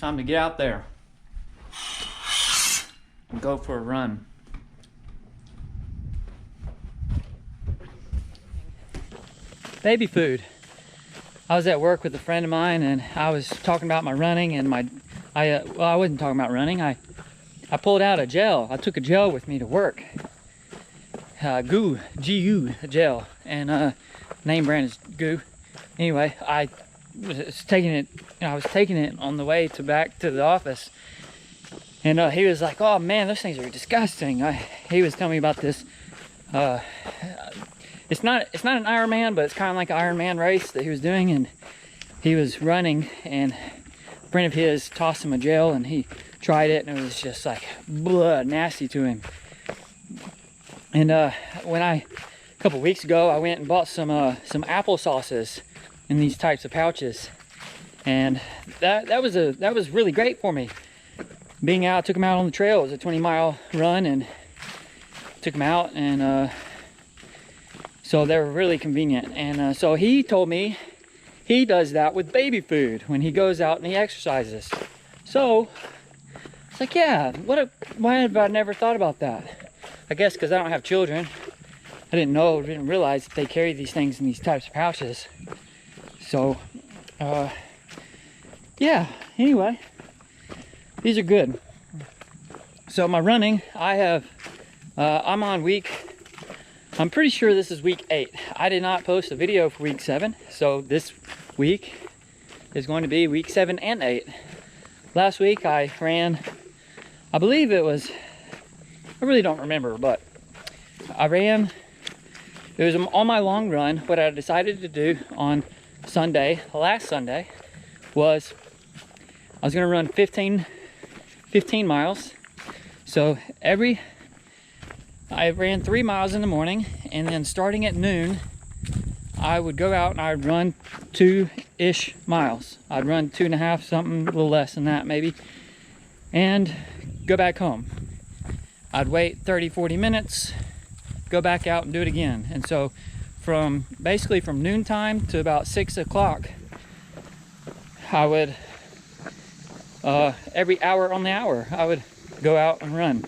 It's time to get out there and go for a run. Baby food. I was at work with a friend of mine and I was talking about my running and well, I wasn't talking about running. I pulled out a gel. I took a gel with me to work. G-U gel, and name brand is Goo. Anyway, I was taking it on the way back to the office, and he was like, "Oh man, those things are disgusting." He was telling me about this. It's not an Ironman, but it's kind of like an Ironman race that he was doing, and he was running, and a friend of his tossed him a gel, and he tried it, and it was just like nasty to him. And a couple weeks ago, I went and bought some apple sauces in these types of pouches, and that was really great for me. Being out, took him out on the trail. It was a 20-mile run, and took him out, and so they were really convenient. And so he told me he does that with baby food when he goes out and he exercises. So it's like, yeah, why have I never thought about that? I guess because I don't have children. I didn't realize that they carry these things in these types of pouches. So, yeah, anyway, these are good. So my running, I'm on I'm pretty sure this is week 8. I did not post a video for week 7, so this week is going to be week 7 and 8. Last week I ran, I believe it was, I really don't remember, but it was on my long run. What I decided to do on last Sunday, was I was going to run 15 miles. So I ran 3 miles in the morning, and then starting at noon, I would go out and I'd run 2-ish miles. I'd run 2.5, something, a little less than that maybe, and go back home. I'd wait 30-40 minutes, go back out and do it again. And so basically from noontime to about 6 o'clock, I would, every hour on the hour, I would go out and run.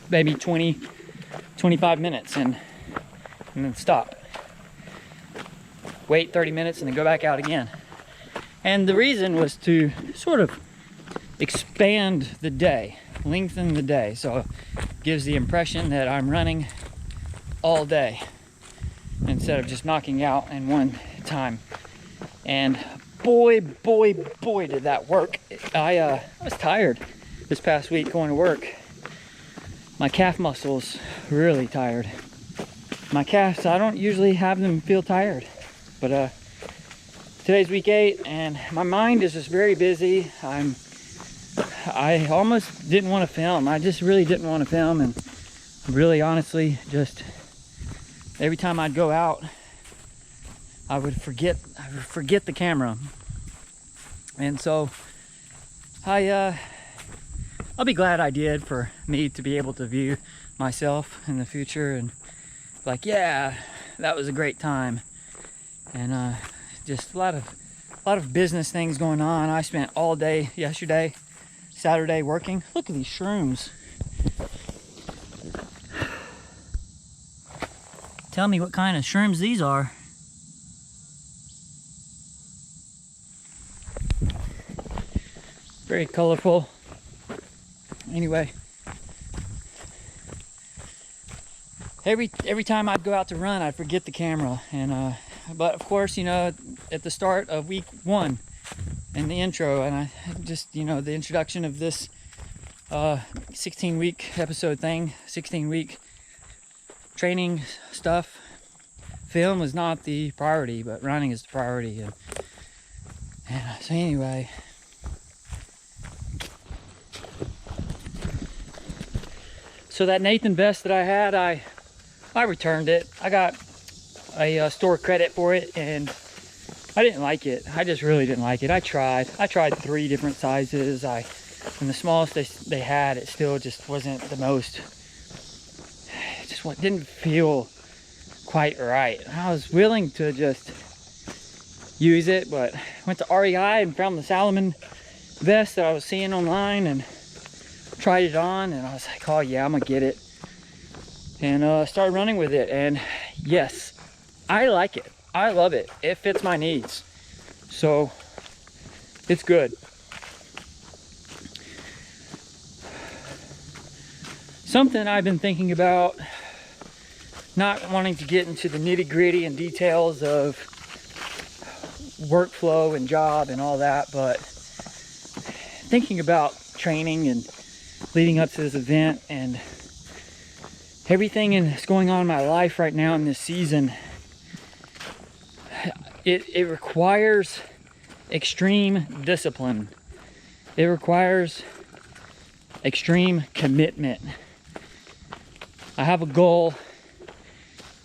Maybe 20-25 minutes, and then stop. Wait 30 minutes and then go back out again. And the reason was to sort of expand the day, lengthen the day, so it gives the impression that I'm running all day instead of just knocking out in one time. And boy did that work. I was tired this past week going to work. My calf muscles really tired. My calves, I don't usually have them feel tired, but today's week 8 and my mind is just very busy. I almost didn't want to film. I just really didn't want to film, and really honestly, just every time I'd go out, I would forget the camera. And so I'll be glad I did, for me to be able to view myself in the future and like, yeah, that was a great time. And just a lot of business things going on. I spent all day yesterday, Saturday, working. Look at these shrooms. Tell me what kind of shrooms these are. Very colorful. Anyway, every time I'd go out to run, I'd forget the camera. And but of course, you know, at the start of week 1 in the intro, and I just, you know, the introduction of this 16-week episode thing, 16-week training stuff, film was not the priority, but running is the priority. And so anyway, so that Nathan vest that I had, I returned it. I got a store credit for it, and I didn't like it. I just really didn't like it. I tried 3 different sizes. And the smallest they had, it still just wasn't the most, it just didn't feel quite right. I was willing to just use it, but went to REI and found the Salomon vest that I was seeing online and tried it on, and I was like, oh yeah, I'm gonna get it. And started running with it, and yes, I like it. I love it. It fits my needs. So it's good. Something I've been thinking about, not wanting to get into the nitty-gritty and details of workflow and job and all that, but thinking about training and leading up to this event and everything that's going on in my life right now in this season. It requires extreme discipline. It requires extreme commitment. I have a goal,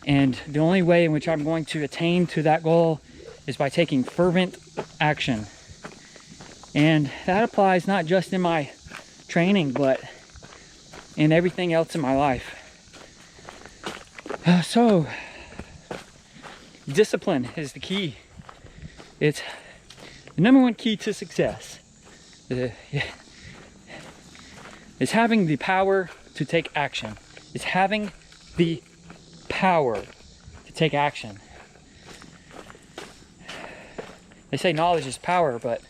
and the only way in which I'm going to attain to that goal is by taking fervent action. And that applies not just in my training, but in everything else in my life. So, discipline is the key. It's the number one key to success. It's having the power to take action. It's having the power to take action. They say knowledge is power, but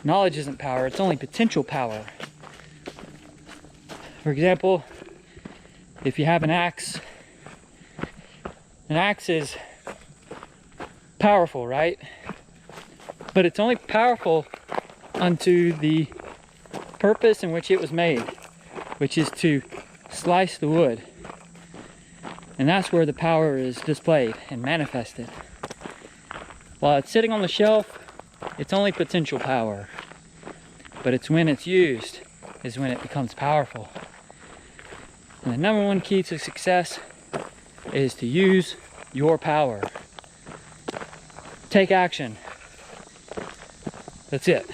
knowledge isn't power. It's only potential power. For example, if you have an axe is powerful, right? But it's only powerful unto the purpose in which it was made, which is to slice the wood. And that's where the power is displayed and manifested. While it's sitting on the shelf, it's only potential power. But it's when it's used is when it becomes powerful. And the number one key to success is to use your power. Take action. That's it.